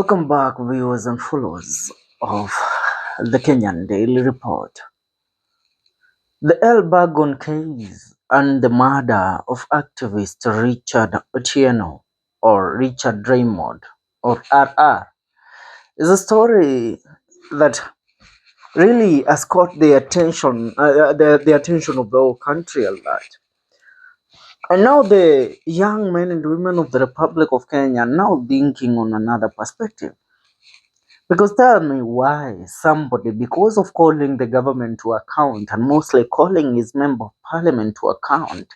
Welcome back, viewers and followers of the Kenyan Daily Report. The Elbagon case and the murder of activist Richard Otieno, or Richard Raymond, or RR, is a story that really has caught the attention, the attention of the whole country at large. And now the young men and women of the Republic of Kenya are now thinking on another perspective. Because tell me why somebody, because of calling the government to account and mostly calling his member of parliament to account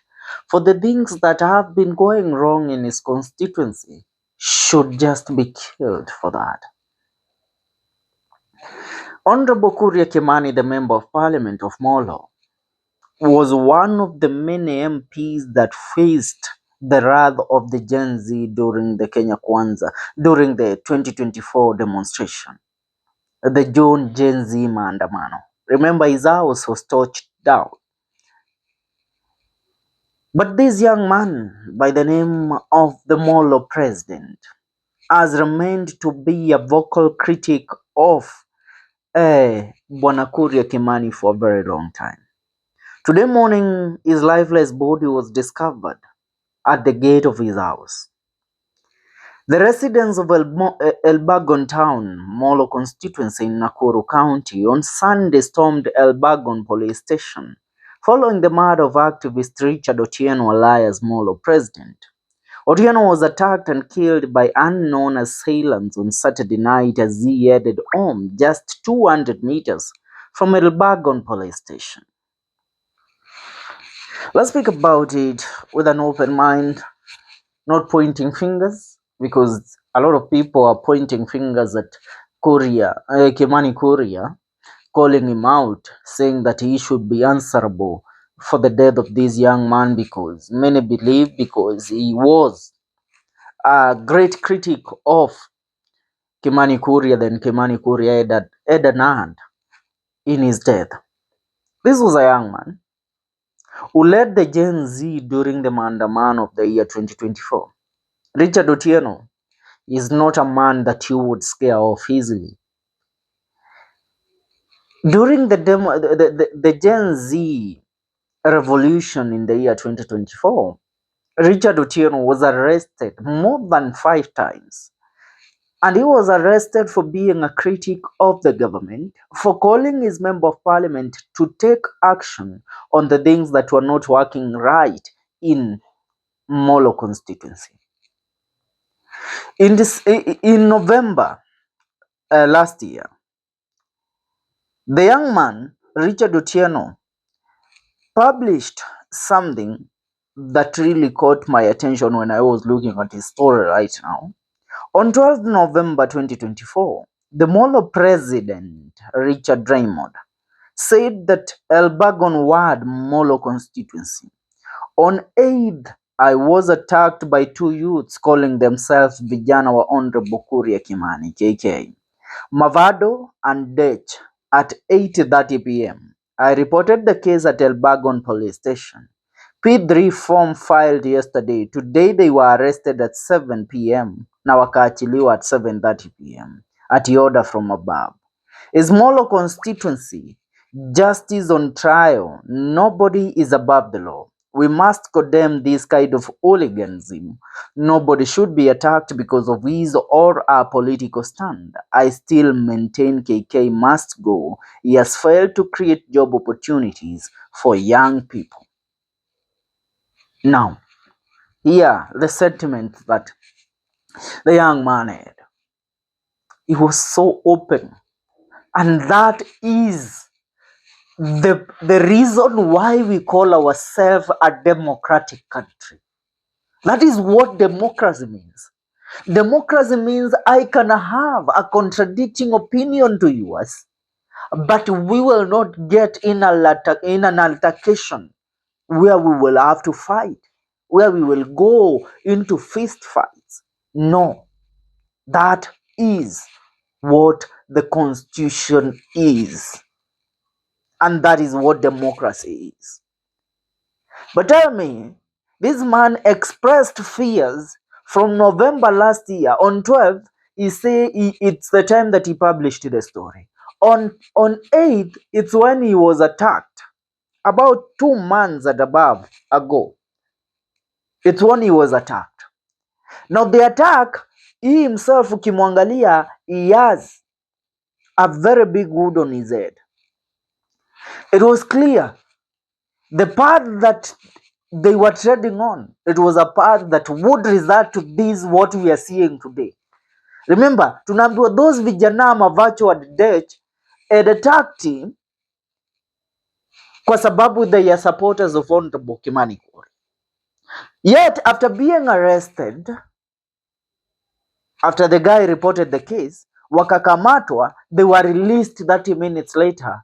for the things that have been going wrong in his constituency, should just be killed for that. Honorable Kuria Kimani, the member of parliament of Molo, was one of the many MPs that faced the wrath of the Gen Z during the Kenya Kwanza, during the 2024 demonstration. The Gen Z maandamano. Remember, his house was torched down. But this young man, by the name of the Molo president, has remained to be a vocal critic of Bwana Kuria Kimani for a very long time. Today morning, his lifeless body was discovered at the gate of his house. The residents of Elbagon town, Molo constituency in Nakuru County, on Sunday stormed Elbagon police station following the murder of activist Richard Otieno, alias Molo president. Otieno was attacked and killed by unknown assailants on Saturday night as he headed home just 200 meters from Elbagon police station. Let's speak about it with an open mind, not pointing fingers, because a lot of people are pointing fingers at Kimani Kuria, calling him out, saying that he should be answerable for the death of this young man, because many believe because he was a great critic of Kimani Kuria, then Kimani Kuria had an hand in his death. This was a young man who led the Gen Z during the maandamano of the year 2024. Richard Otieno is not a man that you would scare off easily. During the Gen Z revolution in the year 2024, Richard Otieno was arrested more than 5 times. And he was arrested for being a critic of the government, for calling his member of parliament to take action on the things that were not working right in Molo constituency. In November last year, the young man, Richard Otieno, published something that really caught my attention when I was looking at his story right now. On 12th November 2024, the Molo president, Richard Raymond, said that Elbagon Ward Molo constituency. On 8th, I was attacked by 2 youths calling themselves Vijana wa Honorable Kuria Kimani, KK, Mavado and Dech, at 8:30 p.m. I reported the case at Elbagon police station. P3 form filed yesterday. Today they were arrested at 7 p.m. na wakaachiliwa at 7:30 p.m. at order from above. Is Molo constituency justice on trial? Nobody is above the law. We must condemn this kind of hooliganism. Nobody should be attacked because of his or her political stand. I still maintain KK must go. He has failed to create job opportunities for young people. Now, here the sentiment that the young man had. He was so open. And that is the reason why we call ourselves a democratic country. That is what democracy means. Democracy means I can have a contradicting opinion to yours, but we will not get in an altercation where we will have to fight, where we will go into fist fights. No, that is what the Constitution is. And that is what democracy is. But tell me, this man expressed fears from November last year. On 12th, it's the time that he published the story. On 8th, it's when he was attacked. About 2 months and above ago, it's when he was attacked. Now the attack, he himself ukimwangalia, he has a very big wound on his head. It was clear the path that they were treading on, it was a path that would result to this what we are seeing today. Remember, tunaambiwa those vijana mavacho had death had attacked him kwa sababu they are supporters of Honorable Kimani Kuria. Yet after being arrested, after the guy reported the case, wakakamatwa, they were released 30 minutes later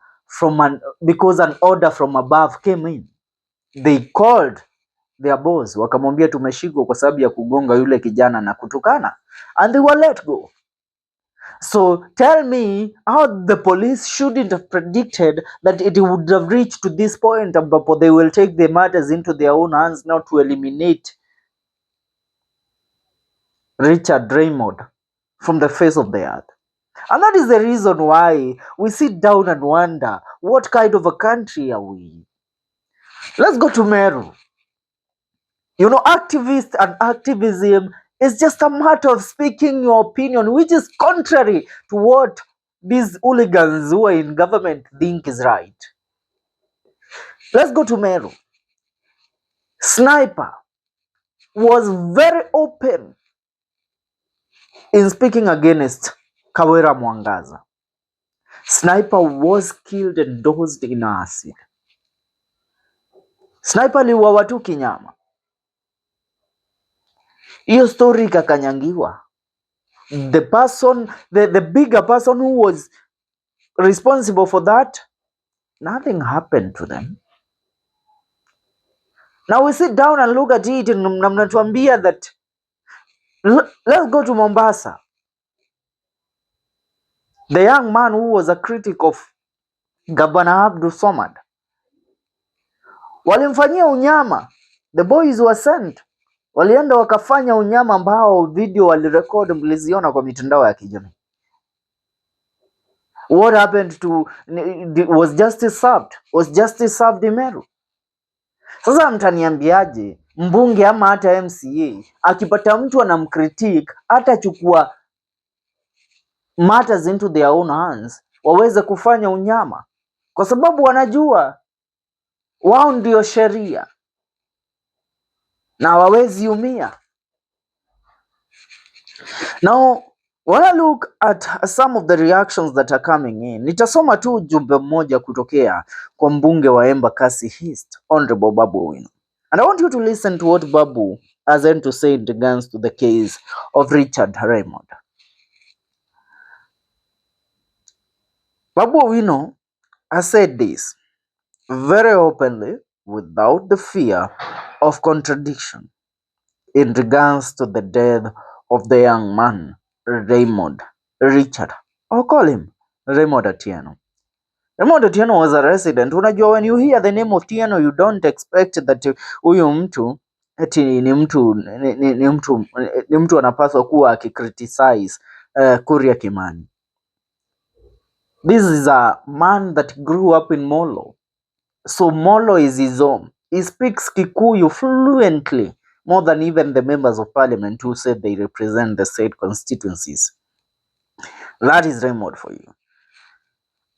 because an order from above came in. They called their boss, wakamwambia tumeshikwa kwa sababu ya kugonga yule kijana na kutukana, and they were let go. So tell me how the police shouldn't have predicted that it would have reached to this point ambapo they will take the matters into their own hands now to eliminate Richard Raymond from the face of the earth. And that is the reason why we sit down and wonder, what kind of a country are we? Let's go to Meru. You know, activists and activism is just a matter of speaking your opinion, which is contrary to what these hooligans who are in government think is right. Let's go to Meru. Sniper was very open in speaking against Kawera Mwangaza. Sniper was killed and dosed in acid. Sniper aliuawa tu kinyama. Hiyo story ikakanyangiwa. The bigger person who was responsible for that, nothing happened to them. Now we sit down and look at it and mnatuambia that let's go to Mombasa. The young man who was a critic of Governor Abdul Somad, walimfanyia unyama. The boys were sent, walienda wakafanya unyama ambao video walirecord, mliziona kwa mitandao ya kijamii. What happened to, was justice served? Was justice served in Meru? Sasa mtaniambiaje mbunge ama hata MCA akipata mtu anamkritik atachukua matters into their own hands waweze kufanya unyama, kwa sababu wanajua wao ndio sheria na hawawezi umia. Now when I look at some of the reactions that are coming in, nitasoma tu ujumbe mmoja kutokea kwa mbunge wa Embakasi East, Honorable Babu Owino. And I want you to listen to what Babu has to say in regards to the case of Richard Raymond. Babu Owino has said this very openly without the fear of contradiction in regards to the death of the young man Raymond Richard, I'll call him Raymond Otieno. Raymond Otieno was a resident. Unajua, when you hear the name of Otieno, you don't expect that huyu mtu eti ni mtu anapaswa kuwa akicriticize Kuria Kimani. This is a man that grew up in Molo. So Molo is his home. He speaks Kikuyu fluently, more than even the members of parliament who said they represent the state constituencies. That is Raymond for you.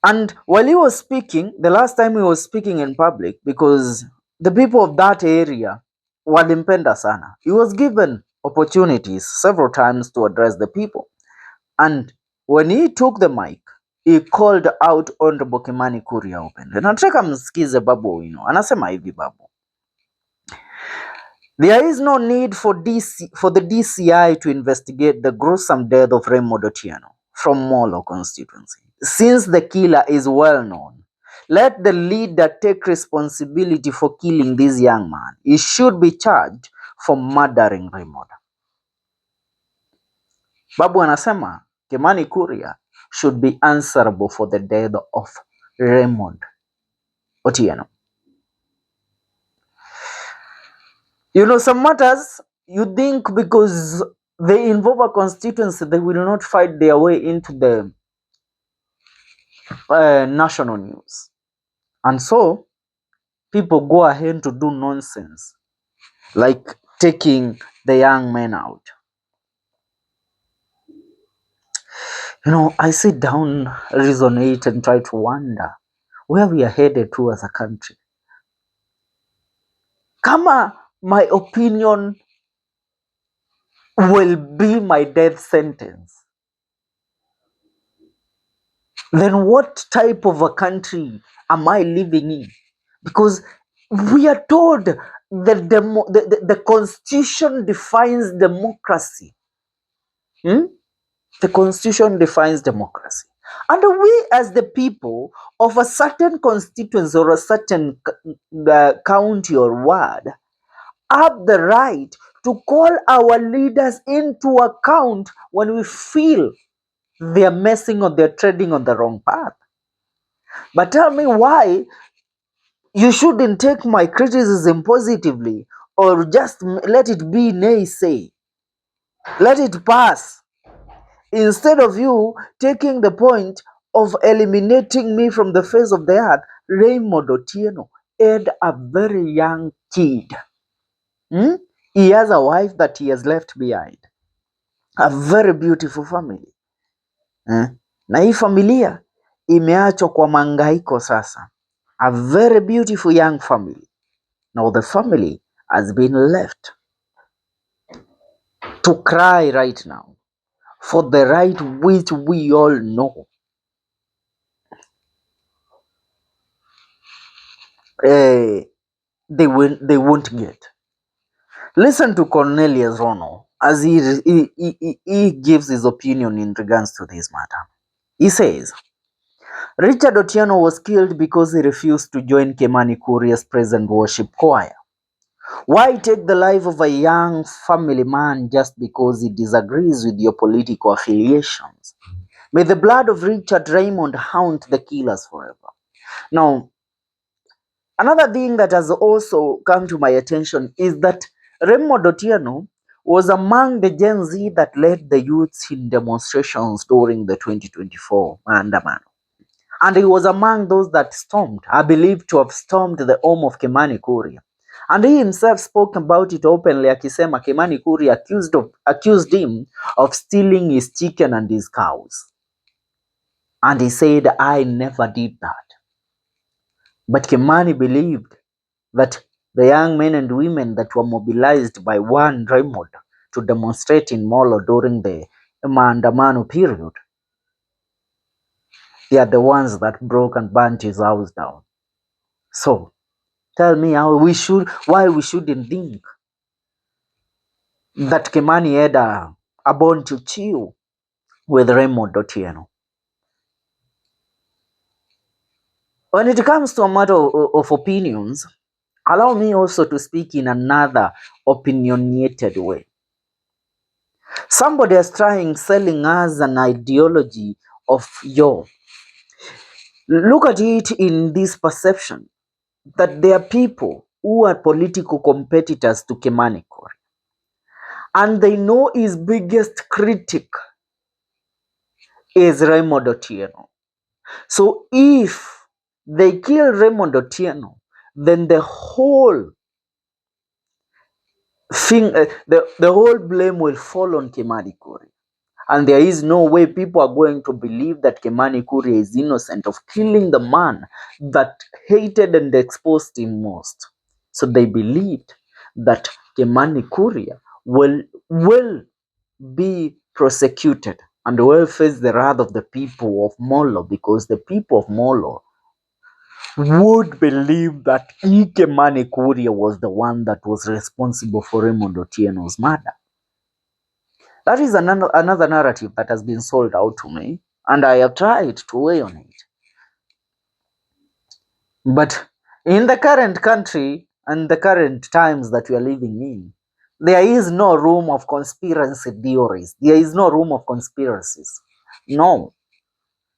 And while he was speaking, the last time he was speaking in public, because the people of that area walimpenda sana, he was given opportunities several times to address the people. And when he took the mic, he called out Honorable Kimani Kuria openly. Nataka msikize Babu Owino. Anasema hivi Babu. There is no need for the DCI to investigate the gruesome death of Raymond Otieno from Molo constituency. Since the killer is well known, let the leader take responsibility for killing this young man. He should be charged for murdering Raymond. Babu anasema Kimani Kuria should be answerable for the death of Raymond Otieno. You know, some matters you think because they involve a constituency, they will not fight their way into the national news. And so people go ahead to do nonsense, like taking the young men out. I sit down, resonate, and try to wonder where we are headed to as a country. Kama my opinion will be my death sentence, then what type of a country am I living in? Because we are told that the constitution defines democracy. The constitution defines democracy. And we, as the people of a certain constituency or a certain county or ward, have the right to call our leaders into account when we feel they're messing or they're treading on the wrong path. But tell me why you shouldn't take my criticism positively, or just let it be naysay. Let it pass. Instead of you taking the point of eliminating me from the face of the earth. Raymond Otieno had a very young kid. He has a wife that he has left behind. A very beautiful family. Na hii familia imeachwa kwa mangaiko sasa. A very beautiful young family. Now the family has been left to cry right now for the right which we all know they won't get. Listen to Cornelius Rono as he gives his opinion in regards to this matter. He says, Richard Otieno was killed because he refused to join Kimani Kuria's praise and worship choir. Why take the life of a young family man just because he disagrees with your political affiliations? May the blood of Richard Raymond haunt the killers forever. Now, another thing that has also come to my attention is that Raymond Otieno was among the Gen Z that led the youths in demonstrations during the 2024 Andamano. And he was among those that stormed, I believe to have stormed the home of Kimani Kuria. And he himself spoke about it openly, akisema Kimani Kuria accused him of stealing his chicken and his cows. And he said, I never did that. But Kimani believed that the young men and women that were mobilized by one Raymond to demonstrate in Molo during the Maandamano period, they are the ones that broke and burnt his house down. So, tell me why we shouldn't think that Kimani had a bone to chew with Raymond Otieno. When it comes to a matter of opinions, allow me also to speak in another opinionated way. Somebody is selling us an ideology of yo. Look at it in this perception that there are people who are political competitors to Kimani Kuria, and they know his biggest critic is Raymond Otieno. So if they kill Raymond Otieno, then the whole thing, the whole blame will fall on Kimani Kuria. And there is no way people are going to believe that Kimani Kuria is innocent of killing the man that hated and exposed him most. So they believed that Kimani Kuria will be prosecuted and will face the wrath of the people of Molo, because the people of Molo would believe that Kimani Kuria was the one that was responsible for Raymond Otieno's murder. That is another narrative that has been sold out to me, and I have tried to weigh on it. But in the current country and the current times that we are living in, there is no room of conspiracy theories. There is no room of conspiracies. No.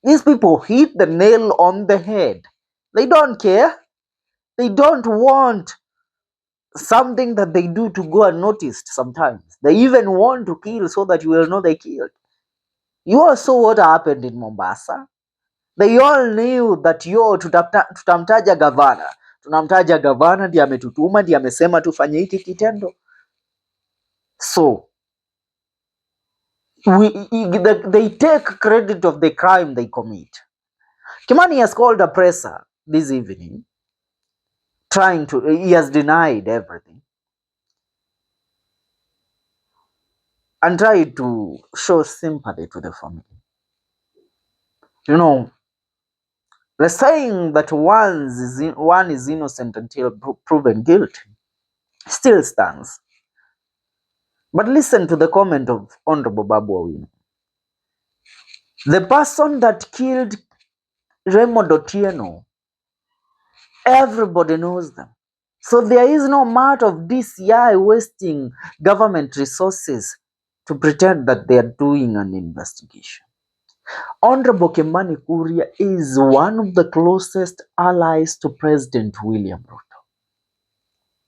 These people hit the nail on the head. They don't care. They don't want something that they do to go unnoticed sometimes. They even want to kill so that you will know they killed. You all saw what happened in Mombasa. They all knew that tutamtaja gavana, tunamtaja gavana, ndiye ametutuma, ndiye amesema tufanye hiki kitendo. So they take credit of the crime they commit. Kimani has called a presser this evening, he has denied everything and tried to show sympathy to the family. You know, the saying that one is innocent until proven guilty still stands. But listen to the comment of Honorable Babu Owino. The person that killed Raymond Otieno, everybody knows them. So there is no matter of DCI wasting government resources to pretend that they are doing an investigation. Honorable Kimani Kuria is one of the closest allies to President William Ruto.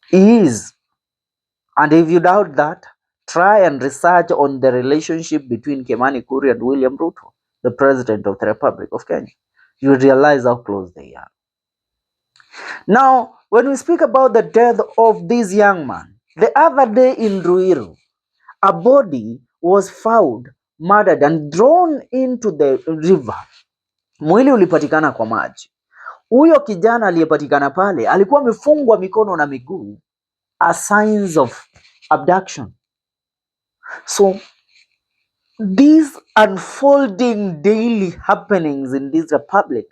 He is. And if you doubt that, try and research on the relationship between Kimani Kuria and William Ruto, the President of the Republic of Kenya. You realize how close they are. Now, when we speak about the death of this young man, the other day in Ruiru, a body was found, murdered and drawn into the river. Mwili ulipatikana kwa maji. Huyo kijana aliyepatikana pale alikuwa amefungwa mikono na miguu as signs of abduction. So these unfolding daily happenings in this republic,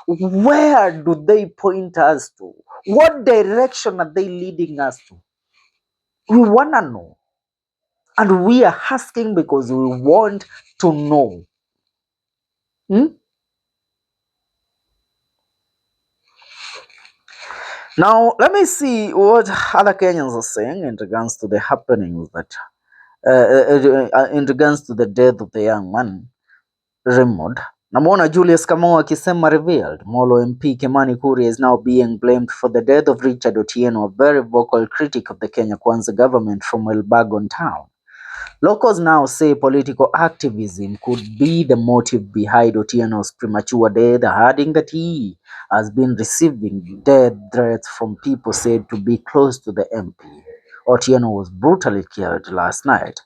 where do they point us to? What direction are they leading us to? We want to know. And we are asking because we want to know. Now, let me see what other Kenyans are saying in regards to the happenings that, in regards to the death of the young man, Raymond. Namwona Julius Kamau akisema revealed. Molo MP Kimani Kuria is now being blamed for the death of Richard Otieno, a very vocal critic of the Kenya Kwanza government from Elbagon town. Locals now say political activism could be the motive behind Otieno's premature death, adding that he has been receiving death threats from people said to be close to the MP. Otieno was brutally killed last night.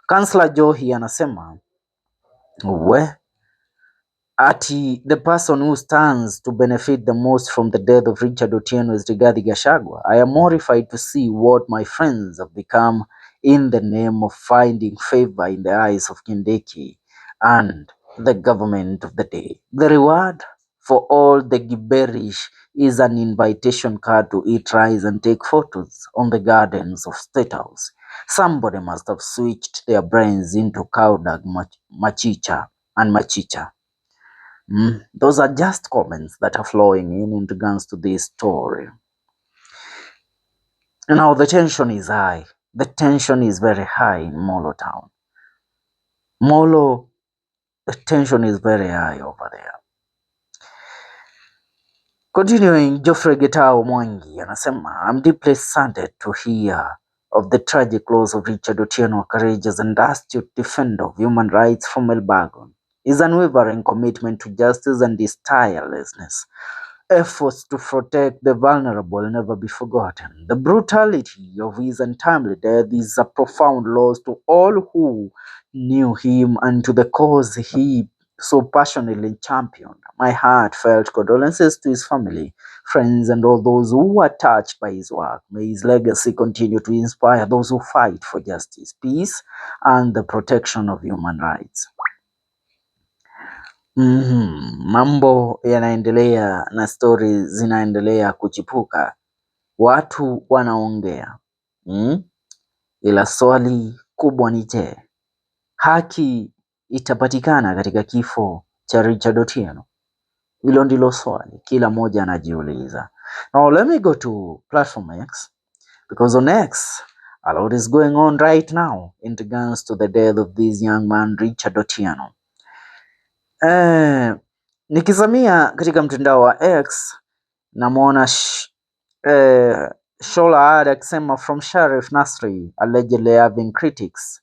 Councillor Johi anasema the person who stands to benefit the most from the death of Richard Otieno is Rigathi Gachagua. I am horrified to see what my friends have become in the name of finding favor in the eyes of Kindiki and the government of the day. The reward for all the gibberish is an invitation card to eat rice and take photos on the gardens of State House. Somebody must have switched their brains into cowdug machicha and machicha. Those are just comments that are flowing in regards to this story. Now the tension is high. The tension is very high in Molo town. Molo, the tension is very high over there. Continuing, Geoffrey Getao Mwangi anasema, I'm deeply saddened to hear of the tragic loss of Richard Otieno, a courageous and astute defender of human rights from Elbagon. His unwavering commitment to justice and his tirelessness efforts to protect the vulnerable will never be forgotten. The brutality of his untimely death is a profound loss to all who knew him and to the cause he so passionately championed. My heartfelt condolences to his family, friends, and all those who were touched by his work. May his legacy continue to inspire those who fight for justice, peace, and the protection of human rights. Mambo yanaendelea na stori zinaendelea kuchipuka, watu wanaongea. Ila swali kubwa ni je, haki itapatikana katika kifo cha Richard Otieno? Hilo ndilo swali kila mmoja anajiuliza. Now let me go to platform X, because on X a lot is going on right now in regards to the death of this young man Richard Otieno. Nikizamia katika mtandao wa X namwona Shola akisema from Sheriff Nasri allegedly having critics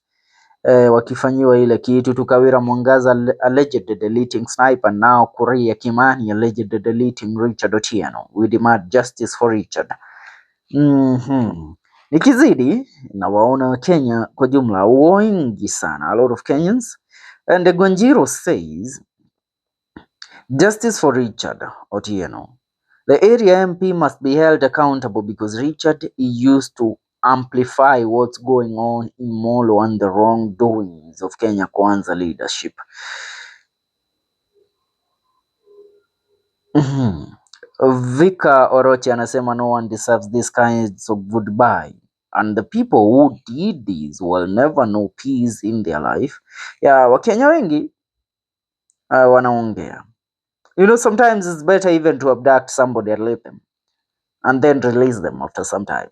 wakifanyiwa ile kitu. Tukawira Mwangaza allegedly deleting Sniper, now Kuria Kimani allegedly deleting Richard Otieno. We demand justice for Richard. Nikizidi na waona Kenya kwa jumla wengi sana, a lot of Kenyans, and Gwanjiro says justice for Richard Otieno. The area MP must be held accountable because Richard used to amplify what's going on in Molo and the wrongdoings of Kenya Kwanza leadership. Vika Orochi anasema no one deserves this kind of goodbye, and the people who did this will never know peace in their life. Yeah, Wakenya wengi wanaongea. You know, sometimes it's better even to abduct somebody and leave them and then release them after some time.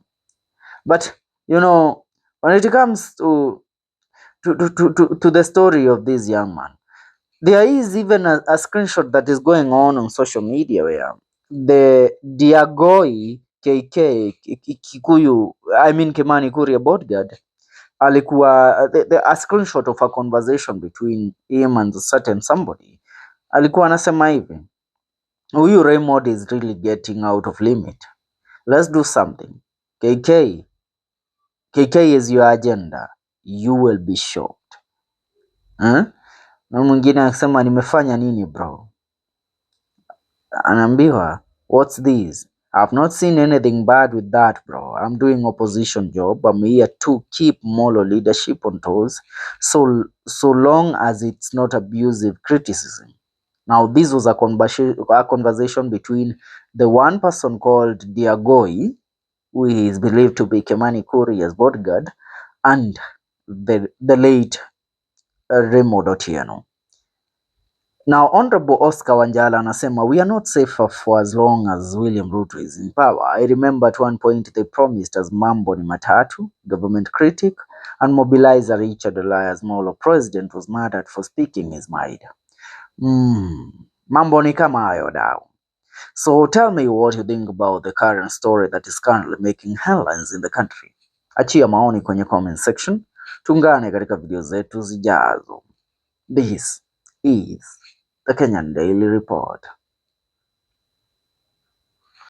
But you know, when it comes to the story of this young man, there is even a screenshot that is going on social media where the Diagoi KK Kikuyu, I mean Kimani Kuria bodyguard, alikuwa a screenshot of a conversation between him and certain somebody. Alikuwa anasema hivi, huyu Raymond is really getting out of limit. Let's do something. KK is your agenda. You will be shocked. Na mwingine akisema nimefanya nini bro? Anaambiwa what's this? I've not seen anything bad with that bro. I'm doing opposition job. I'm here to keep Molo leadership on toes so long as it's not abusive criticism. Now this was a conversation between the one person called Diagoi, who is believed to be Kimani Kuria's bodyguard, and the late Raymond Otieno. Now, Honorable Oscar Wanjala anasema we are not safer for as long as William Ruto is in power. I remember at one point they promised us mambo ni matatu, government critic, and mobilizer Richard Elias Molo president was murdered for speaking his mind. Mambo ni kama hayo dao. So tell me what you think about the current story that is currently making headlines in the country. Achia maoni kwenye comment section. Tungane katika video zetu zijazo. This is the Kenyan Daily Report.